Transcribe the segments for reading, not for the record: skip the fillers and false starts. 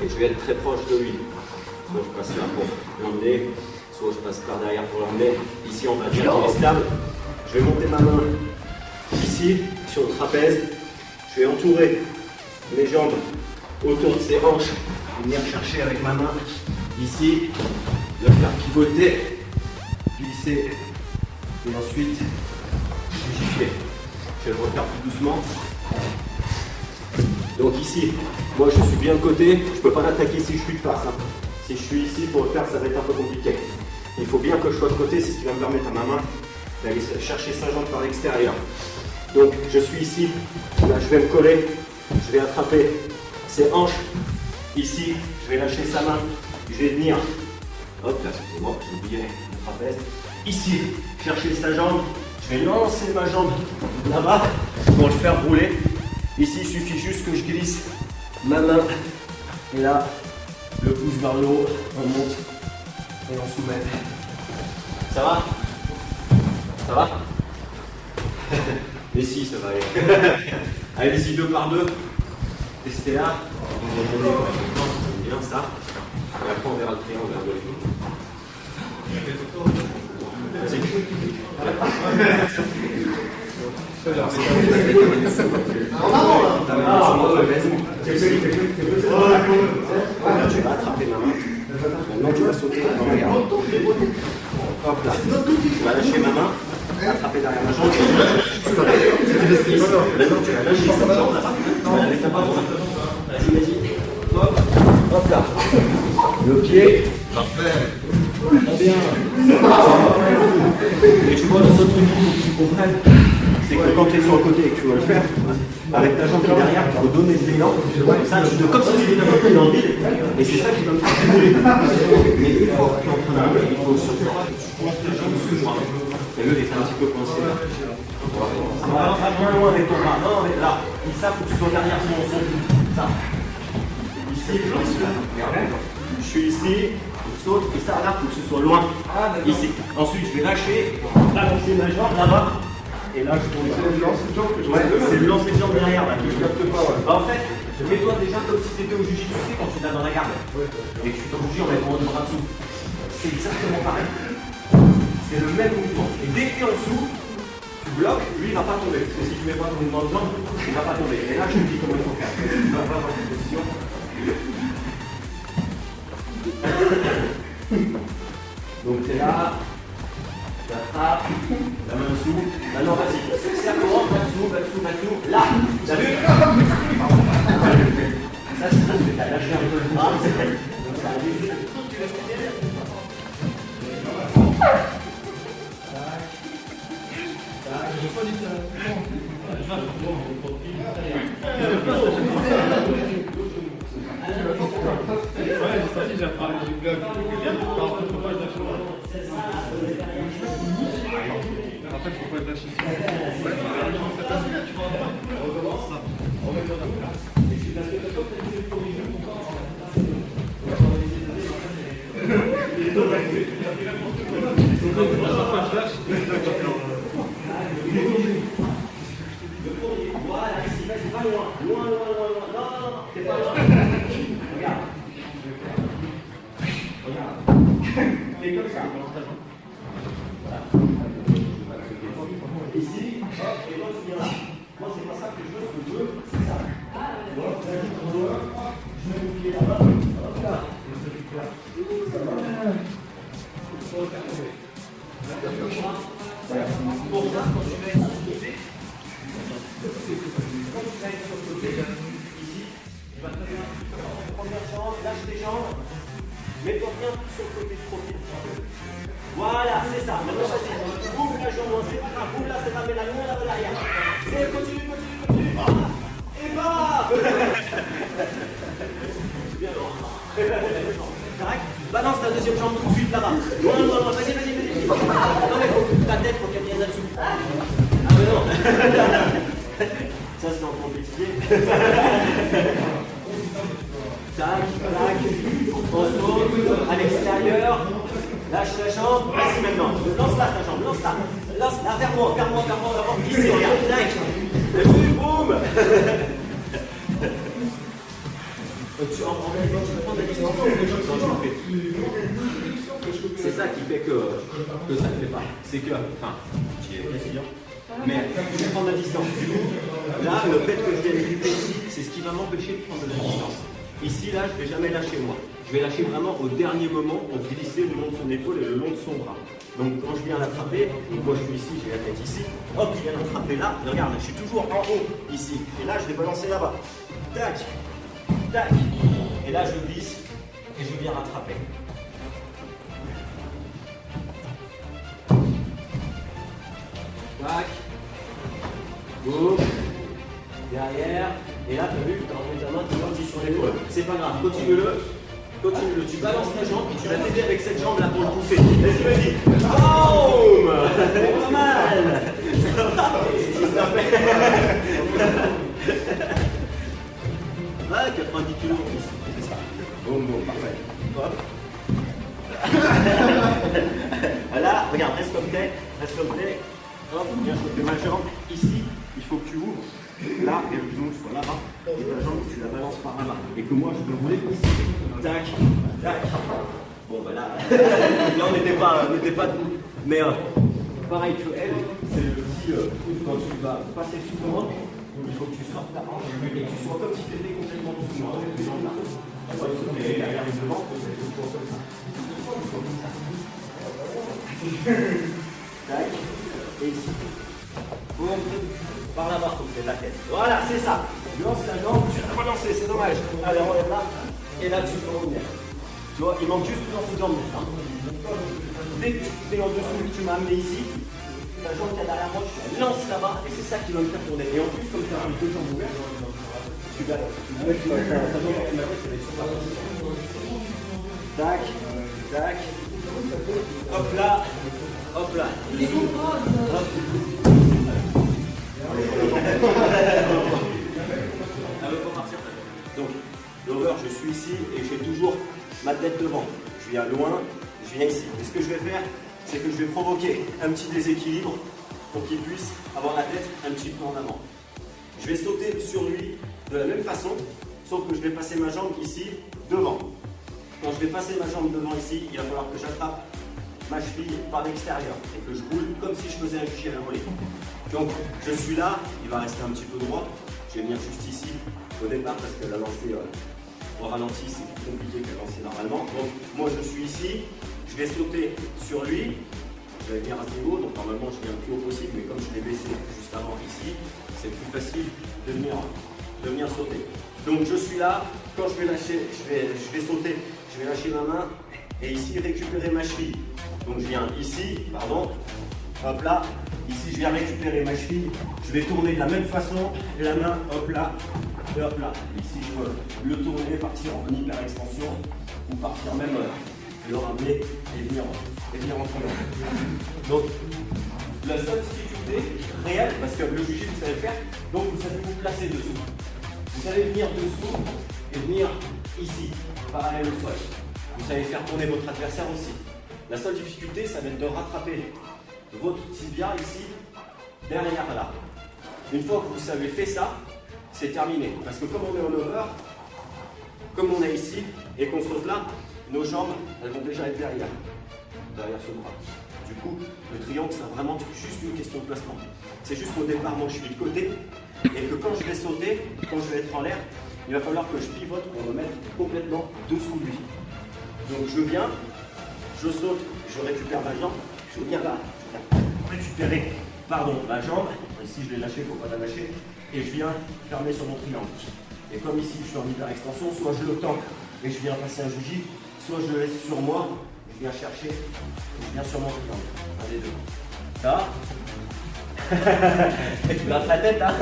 Et je vais être très proche de lui. Soit je passe là pour l'emmener, soit je passe par derrière pour l'emmener. Ici, on va dire qu'il est stable. Je vais monter ma main ici, sur le trapèze. Je vais entourer mes jambes autour de ses hanches. Venir chercher avec ma main ici, le faire pivoter, glisser, et ensuite gifler. Je vais le refaire plus doucement. Donc ici, moi je suis bien de côté, je ne peux pas l'attaquer si je suis de face. Hein. Si je suis ici pour le faire, ça va être un peu compliqué. Il faut bien que je sois de côté, c'est ce qui va me permettre à ma main d'aller chercher sa jambe par l'extérieur. Donc je suis ici, là je vais me coller, je vais attraper ses hanches. Ici, je vais lâcher sa main, je vais venir, hop là, excusez-moi, j'ai oublié le trapèze. Ici, chercher sa jambe, je vais lancer ma jambe là-bas pour le faire rouler. Ici, il suffit juste que je glisse ma main, et là, le pouce vers le haut, on monte et on soumet. Ça va? Ça va? Mais si, ça va aller. Allez-y 2 par 2. Testez là. Vous entendez correctement, c'est bien ça. Et après, on verra le triangle. Tu vas attraper ma main. Maintenant, tu vas sauter. Hop là. Tu vas lâcher ma main. Attraper derrière ma jambe. Maintenant, tu vas lâcher cette jambe là-bas. Tu vas aller là-bas. Vas-y, vas-y. Hop. Hop là. Le pied. Parfait. Très bien. Et tu vois, le seul truc qu'il faut que tu comprennes, c'est que quand tu es sur le côté et que tu veux le faire, avec ta jambe qui est derrière, il faut donner de l'élan. Ça, comme si tu étais dans le vide. Et c'est ça qui va me faire bouger. Mais une fois que tu es en train de il faut surtout pas que tu coinces ta jambe sous le bras. Et le, il est un petit peu coincé là. Va moins loin avec ton bras. Non, mais là. Et ça, il faut que tu sois derrière son ça. Ici, je suis ici. Saute, et ça là, il faut que ce soit loin, ici. Ensuite, je vais lâcher, balancer ma jambe là-bas, et là, je tourne. C'est le lancer de jambe que je c'est le lancer de jambe derrière, là, que je capte pas. Ouais. Bah, en fait, mets-toi déjà comme si tu étais au jiu-jitsu, tu sais, quand tu l'as dans la garde, et que tu te bouges en mettant le bras dessous. C'est exactement pareil. C'est le même mouvement. Et dès que tu es en dessous, tu bloques, lui, il ne va pas tomber. Parce que si tu ne mets pas ton mouvement de jambe, il ne va pas tomber. Et là, je te dis comment il faut faire. Tu vas avoir une position. Donc t'es là, tu attrapes, la main dessous, maintenant vas-y, serre comment, va dessous, là, t'as vu? Ça c'est parce que t'as lâché un peu le bras, donc ça a défait. Tu laisses tes derrière. Voilà, ici, vas-y, pas loin. Loin. Non, t'es pas loin. Regarde. Fais comme ça. Voilà. Ici, hop, et l'autre vient là. Moi, c'est pas ça que je veux, ce que je veux, c'est ça. Hop, là, je mets mon pied là-bas. Hop là. Pour ça, quand tu vas être sur le côté, ici, tu vas te faire première jambe, lâche tes jambes, mets-toi bien sur le côté de profil. Voilà, c'est ça. Maintenant, vas-y, bouge la jambe, c'est pas grave, bouge là, c'est pas mais la loin là de l'arrière. C'est continue. Et bam. C'est bien, non? Correct. Balance ta deuxième jambe tout de suite là-bas. Loin, vas-y. Non mais ta tête, faut qu'elle vienne là-dessous. Ah mais non. Ça c'est en compétition. Tac, on saute à l'extérieur. Lâche la jambe. Vas-y maintenant. Lance-la ta jambe, lance-la. Lance-la vers moi, d'abord ici, regarde. Tac. Et puis boum. En même temps, tu vas quand tu le fais. C'est ça qui fait que ça ne fait pas. C'est que, enfin, tu es président. Mais je vais prendre la distance. Du coup, là, le fait que je vienne récupérer ici, c'est ce qui va m'empêcher de prendre de la distance. Ici, là, je ne vais jamais lâcher moi. Je vais lâcher vraiment au dernier moment pour glisser le long de son épaule et le long de son bras. Donc quand je viens l'attraper, moi je suis ici, j'ai la tête ici, hop, je viens l'attraper là, et regarde, je suis toujours en haut, ici. Et là, je vais balancer là-bas. Tac, tac. Et là, je glisse et je viens rattraper. Tac. Boum. Derrière. Et là, tu as vu, tu as rentré ta main, tu l'as sur l'épaule. C'est pas grave, continue-le. Continue-le. Tu balances ta jambe et tu vas t'aider avec cette jambe là pour le pousser. Vas-y, vas-y. Boum. Pas mal. Ça fait. Ouais, 90 kg. C'est ça. Boum, boum, parfait. Hop. Là, regarde, reste comme t'es. Reste comme t'es. Hop, viens choper ma jambe. Ici, il faut que tu ouvres. Là, et le genou soit là-bas. Et ta jambe, tu la balances par là-bas. Et que moi, je peux rouler ici. Tac, tac. Bon, ben là, là on n'était pas debout. Mais pareil que elle, c'est aussi quand tu vas passer sous ton hanche, il faut que tu sortes ta hanche et que tu sois comme si tu étais complètement sous moi. Les jambes là. Et derrière les devants, tac. Et ici. Boum. Par là-bas, faut que tu aies la tête. Voilà, c'est ça. Lance la jambe, tu l'as relancé, c'est dommage. Allez, relève là. Et là, tu peux revenir. Tu vois, il manque juste une lancer de jambe. Hein. Dès que tu es en dessous, tu m'as amené ici. Ta jambe qui est derrière moi, tu la lances là-bas. Et c'est ça qui va me faire tourner. Et en plus, comme tu as les deux jambes ouvertes, tu vas ta jambe avec ma tête, ça va être super facile. Tac, tac. Hop là. Hop là. Hop. Donc, l'over, je suis ici et j'ai toujours ma tête devant. Je viens loin, je viens ici. Et ce que je vais faire, c'est que je vais provoquer un petit déséquilibre pour qu'il puisse avoir la tête un petit peu en avant. Je vais sauter sur lui de la même façon, sauf que je vais passer ma jambe ici, devant. Quand je vais passer ma jambe devant ici, il va falloir que j'attrape ma cheville par l'extérieur et que je roule comme si je faisais un juge à la volée. Donc je suis là, il va rester un petit peu droit, je vais venir juste ici au départ parce que la lancée au ralenti c'est plus compliqué que la lancée normalement. Donc moi je suis ici, je vais sauter sur lui, je vais venir à ce niveau, donc normalement je viens le plus haut possible, mais comme je l'ai baissé juste avant ici, c'est plus facile de venir sauter. Donc je suis là, quand je vais lâcher, je vais sauter, je vais lâcher ma main et ici récupérer ma cheville. Donc je viens ici, pardon, hop là, ici je viens récupérer ma cheville, je vais tourner de la même façon, la main, hop là, et hop là. Ici je peux le tourner, partir en hyper extension, ou partir même le ramener et venir en tournant. Donc la seule difficulté réelle, parce que le juge vous savez faire, donc vous savez vous placer dessous. Vous savez venir dessous et venir ici, parallèle au sol. Vous savez faire tourner votre adversaire aussi. La seule difficulté, ça va être de rattraper votre tibia ici, derrière là. Une fois que vous savez faire ça, c'est terminé. Parce que comme on est en over, comme on est ici, et qu'on saute là, nos jambes, elles vont déjà être derrière ce bras. Du coup, le triangle, c'est vraiment juste une question de placement. C'est juste qu'au départ, moi, je suis de côté, et que quand je vais sauter, quand je vais être en l'air, il va falloir que je pivote pour me mettre complètement dessous de lui. Donc je viens, je saute, je récupère ma jambe, je viens là, récupérer, ma jambe, ici je l'ai lâché, il ne faut pas la lâcher, et je viens fermer sur mon triangle. Et comme ici je suis en hyper extension, soit je le tends et je viens passer un juji, soit je le laisse sur moi, je viens chercher, et je viens sur mon triangle. Un des deux. Ça et tu grattes la tête, hein.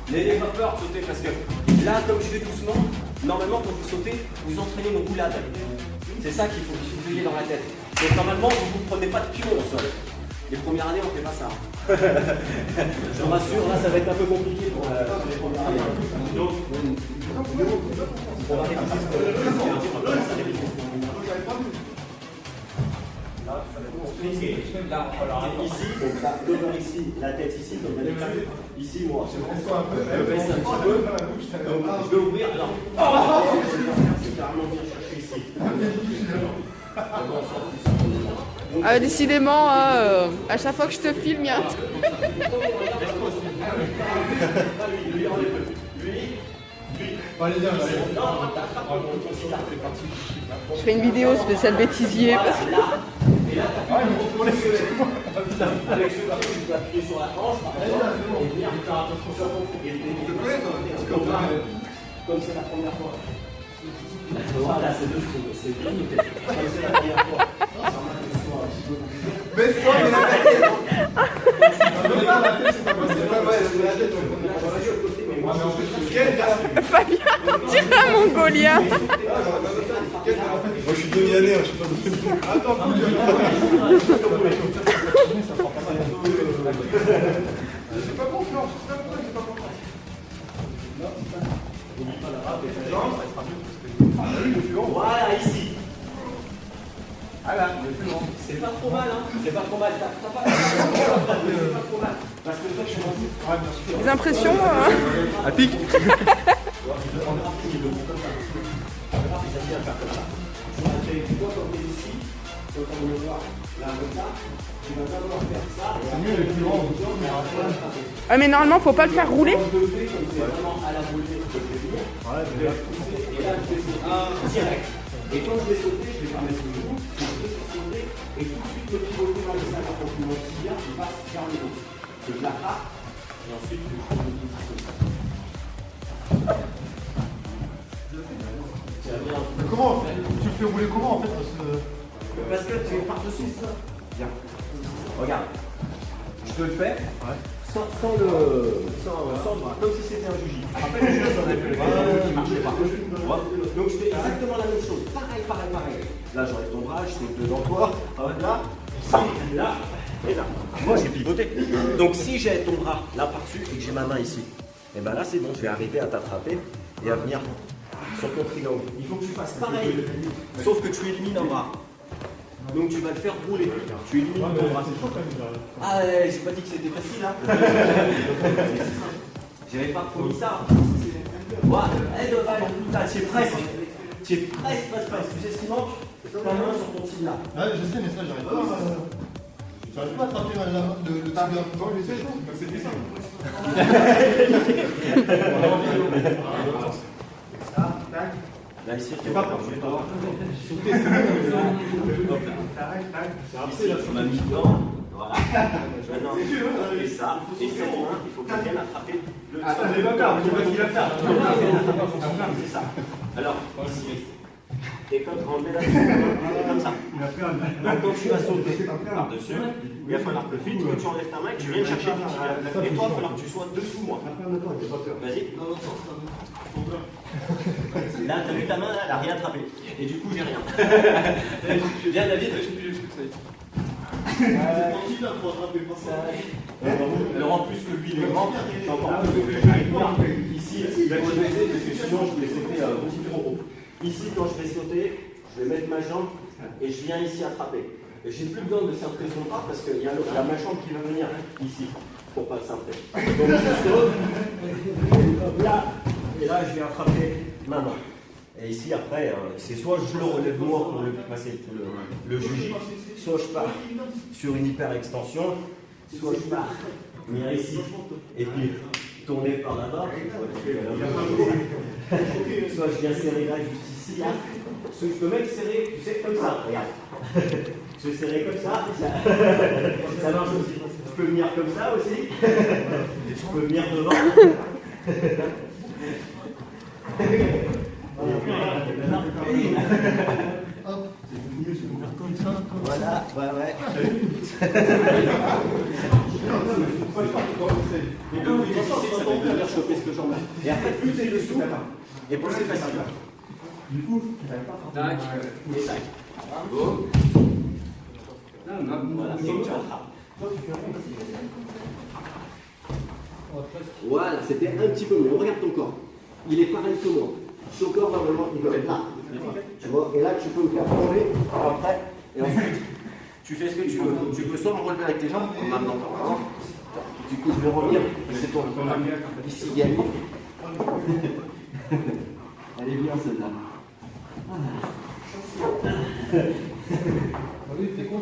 N'ayez pas peur de sauter parce que là, comme je vais doucement, normalement quand vous sautez, vous entraînez vos roulades. C'est ça qu'il faut que vous ayez dans la tête. Donc normalement, vous ne prenez pas de pion au sol. Les premières années, on ne fait pas ça. Je vous rassure, là, ça va être un peu compliqué pour les premières années. Donc, on va réviser ce qu'on va faire. Là, ça va être compliqué. Ici, donc là, devant ici, la tête ici, comme d'habitude. Ici, moi, je baisse un petit peu. Donc, je vais ouvrir. Alors, carrément venir chercher ici. Ah, décidément, à chaque fois que je te filme, il y a un truc. Je fais une vidéo spéciale bêtisier. Parce que... Avec ce bâton, tu peux appuyer sur la hanche, par exemple, et venir faire attention sur ton pied. Comme c'est la première fois. Voilà, c'est deux secondes. C'est bien noté. Comme c'est la première fois. Mais toi, mais la tête. Fabien, on dirait un Mongolien. Moi je suis demi-année, je suis pas de. Attends, j'ai pas confiance. Voilà, ici. Voilà, c'est pas trop mal, hein. C'est pas trop mal. T'as pas c'est pas trop mal. Parce que toi, je suis rendu. Les impressions à pic. Ah, mais normalement, faut pas le faire rouler. Et quand je vais sauter, je vais pas mettre le genou, je vais sauter, et tout de suite le pivoter dans le sac pour que mon tibia passe vers le haut. Que je l'attrape, et ensuite je le Mais comment tu le fais rouler comment en fait parce que tu es par-dessus ça. Viens. Regarde. Je te le fais. Ouais. Sans comme si c'était un juji. Après, les choses, on a fait le qui marchait pas. Donc, je fais exactement la même chose. Pareil. Là, j'enlève ton bras, je saute devant toi. Là, ici, là, et là. Moi, j'ai pivoté. Donc, si j'ai ton bras là par-dessus et que j'ai ma main ici, et ben là, c'est bon, je vais arriver à t'attraper et à venir sur ton triangle. Il faut que tu fasses pareil, sauf que tu élimines un bras. Donc tu vas le faire rouler. Tu élimines ton bras. Ah ouais, j'ai pas dit que c'était facile hein. J'avais pas promis ça. Voilà, tu es presque. Tu es presque. Tu sais ce qui manque? Ta main sur ton tibia. Ah je sais, mais ça j'arrive pas. J'arrive pas à attraper le tibia. Non, mais c'est chaud. C'est bizarre. Là, ici, tu pas je vais pas voir. Ici, tu m'as mis dedans. Voilà. Maintenant, et ça, et cette main, il faut qu'elle vienne attraper le. Attends, je vais pas faire, je sais pas ce qu'il va faire. C'est ça. Alors, ici. Et comme enlever la comme ça. Donc, quand tu vas sauter par-dessus, il va falloir que vite que tu enlèves ta main et que tu viennes chercher ton tibia. Et toi, il va falloir que tu sois dessous moi. Vas-y. Là, t'as vu ta main, là, elle a rien attrapé. Et du coup, j'ai rien. Viens, David, je sais plus le truc, ça y est. C'est tranquille, là, pour attraper le passage. Alors, en plus que lui, il est grand, j'ai encore plus que lui, ici, il va te laisser, parce que sinon, je vais sauter un petit peu trop haut. Ici, quand je vais sauter, je vais mettre ma jambe et je viens ici attraper. Et j'ai plus besoin de cintrer son bras parce qu'il y a ma jambe qui va venir ici pour pas le cintrer. Donc, je saute. Là. Et là, je vais attraper ma main. Et ici, après, c'est soit je le relève moi pour le passer le juji, soit je pars sur une hyper extension, soit je pars venir ici et puis tourner par là-bas, soit je viens serrer là, juste ici, là. Soit je peux même serrer, tu sais, comme ça, regarde. Je vais serrer comme ça, ça marche aussi. Tu peux venir comme ça aussi, et tu peux venir devant. Voilà, ouais. Et donc, vous allez choper ce que j'en ai. Et après, plus c'est dessous, et plus c'est facile. Du coup, tac, et tac. Bon. Voilà, et tu attrapes. Voilà, c'était un petit peu mieux. Regarde ton corps. Il est pareil que moi. Ton corps, normalement, il doit être là. Tu vois, et là, tu peux le faire tomber après. Et ensuite, tu fais ce que tu veux. Tu peux soit me relever avec tes jambes, comme maintenant. Du coup, je vais revenir. C'est ton ici, Gaël. Elle est bien celle-là. Oui, t'es con,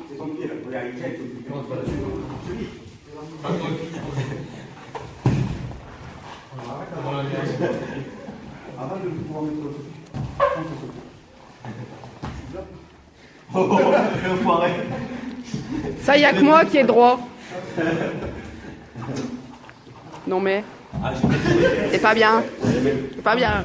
C'est ton pied là, regarde, il jette. Arrête de pouvoir mettre le Oh, enfoiré. Ça, y a que moi qui ai droit. Non mais, Ah, c'est pas bien. C'est pas bien.